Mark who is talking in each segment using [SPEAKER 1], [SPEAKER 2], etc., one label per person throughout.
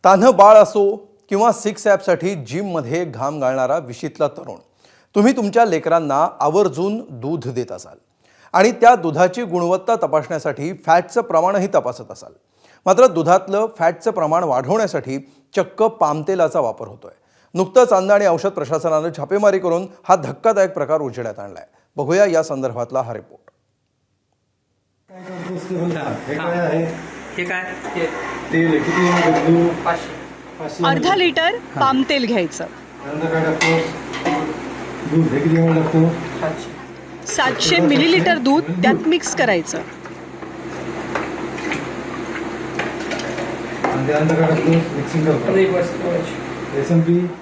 [SPEAKER 1] तान्ह बाळ असो किंवा सिक्स ॲपसाठी जिममध्ये घाम गाळणारा विशीतला तरुण, तुम्ही तुमच्या लेकरांना आवर्जून दूध देत असाल आणि त्या दुधाची गुणवत्ता तपासण्यासाठी फॅटचं प्रमाणही तपासत असाल. मात्र दुधातलं फॅटचं प्रमाण वाढवण्यासाठी चक्क पामतेलाचा वापर होतोय. नुकतंच अन्न आणि औषध प्रशासनानं छापेमारी करून हा धक्कादायक प्रकार उजेडात आणलाय. बघूया या संदर्भातला हा रिपोर्ट.
[SPEAKER 2] अर्धा लिटर पामतेल घ्यायचं, 700 मिलीलिटर दूध त्यात मिक्स करायचं.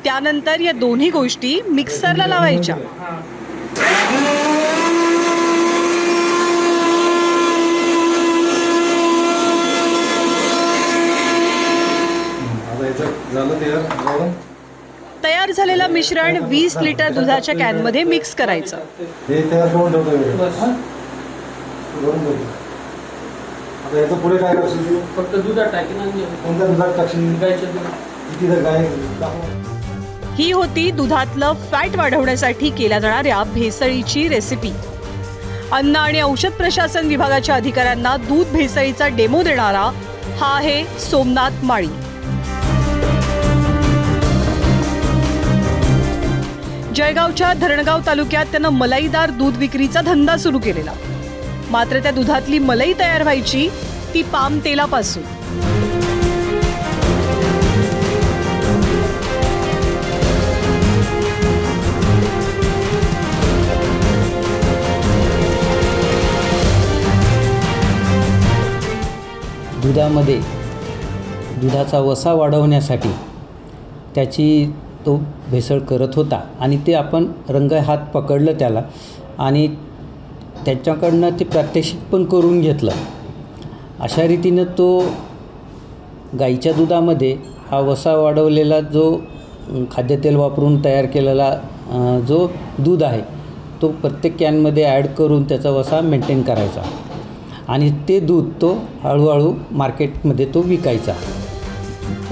[SPEAKER 2] त्यानंतर या दोन्ही गोष्टी मिक्सरला लावायच्या. तयार झालेलं मिश्रण 20 लिटर दुधाच्या कॅनमध्ये मिक्स करायचं. ही होती दुधातलं फॅट वाढवण्यासाठी केल्या जाणाऱ्या भेसळीची रेसिपी. अन्न आणि औषध प्रशासन विभागाच्या अधिकाऱ्यांना दूध भेसळीचा डेमो देणारा हा आहे सोमनाथ माळी. जळगावच्या धरणगाव तालुक्यात त्यानं मलाईदार दूध विक्रीचा धंदा सुरू केलेला. मात्र त्या दुधातली मलाई तयार व्हायची ती पाम तेलापासून.
[SPEAKER 3] दुधामध्ये दुधाचा वसा वाढवण्यासाठी त्याची तो भेसळ करत होता आणि ते आपण रंगहात पकडलं त्याला आणि त्याच्याकडनं ते प्रात्यक्षिक पण करून घेतलं. अशा रीतीनं तो गाईच्या दुधामध्ये हा वसा वाढवलेला जो खाद्यतेल वापरून तयार केलेला जो दूध आहे तो प्रत्येक कॅनमध्ये ॲड करून त्याचा वसा मेंटेन करायचा आणि ते दूध तो हळूहळू मार्केटमध्ये तो विकायचा.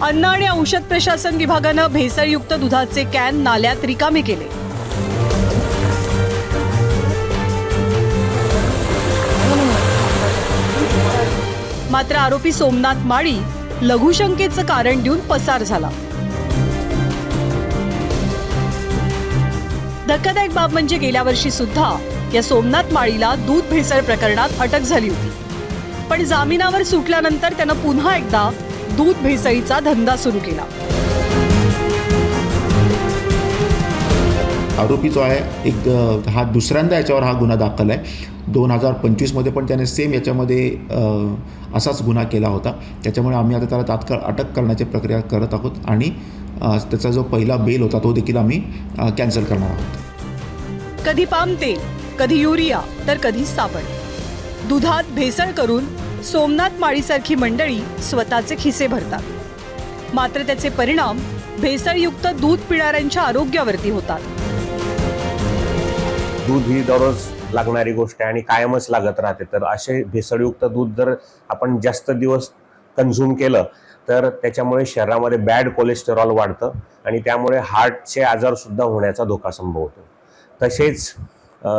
[SPEAKER 2] अन्न आणि औषध प्रशासन विभागानं भेसळयुक्त दुधाचे कॅन नाल्यात रिकामे केले. मात्र आरोपी सोमनाथ माळी लघुशंकेचं कारण देऊन पसार झाला. धक्कादायक बाब म्हणजे गेल्या वर्षी सुद्धा या सोमनाथ माळीला दूध भेसळ प्रकरणात अटक झाली होती. पण जामिनावर सुटल्यानंतर त्यानं पुन्हा एकदा दूध भेसळीचा धंदा सुरू केला.
[SPEAKER 4] आरोपी जो आहे हा दुसऱ्यांदा याच्यावर हा गुन्हा दाखल आहे. 2025 पण त्याने सेम याच्यामध्ये असाच गुन्हा केला होता. त्याच्यामुळे आम्ही आता त्याला तात्काळ अटक करण्याची प्रक्रिया करत आहोत आणि त्याचा जो पहिला बेल होता तो देखील आम्ही कॅन्सल करणार आहोत.
[SPEAKER 2] कधी पाम तेल, कधी युरिया तर कधी साबण. दुधात भेसळ करून सोमनाथ माळीसारखी मंडळी स्वतःचे खिसे भरतात. मात्र त्याचे परिणाम भेसळयुक्त दूध पिणाऱ्यांच्या आरोग्यावरती होतात.
[SPEAKER 5] दूध ही दररोज लागणारी गोष्ट आहे आणि कायमच लागत राहते. तर असे भेसळयुक्त दूध जर आपण जास्त दिवस कन्झ्युम केलं तर त्याच्यामुळे शरीरामध्ये बॅड कोलेस्टेरॉल वाढतं आणि त्यामुळे हार्टचे आजार सुद्धा होण्याचा धोका संभवतो. तसेच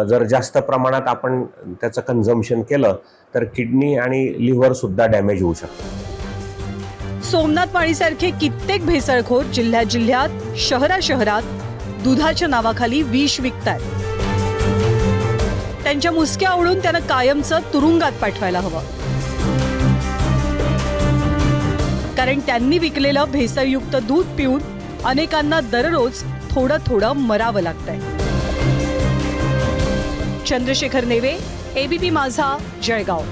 [SPEAKER 5] जर जास्त प्रमाणात आपण त्याचं कन्झम्पशन केलं तर किडनी आणि लिव्हर सुद्धा डॅमेज होऊ शकतं.
[SPEAKER 2] सोमनाथ माळीसारखे कित्येक भेसळखोर जिल्ह्यात शहरात दुधाच्या नावाखाली विष विकतात. त्यांच्या मुसक्या ओढून त्यानं कायमचं तुरुंगात पाठवायला हवं. कारण त्यांनी विकलेलं भेसळयुक्त दूध पिऊन अनेकांना दररोज थोडं थोडं मरावं लागतंय. चंद्रशेखर नेवे, ABP माझा, जळगाव.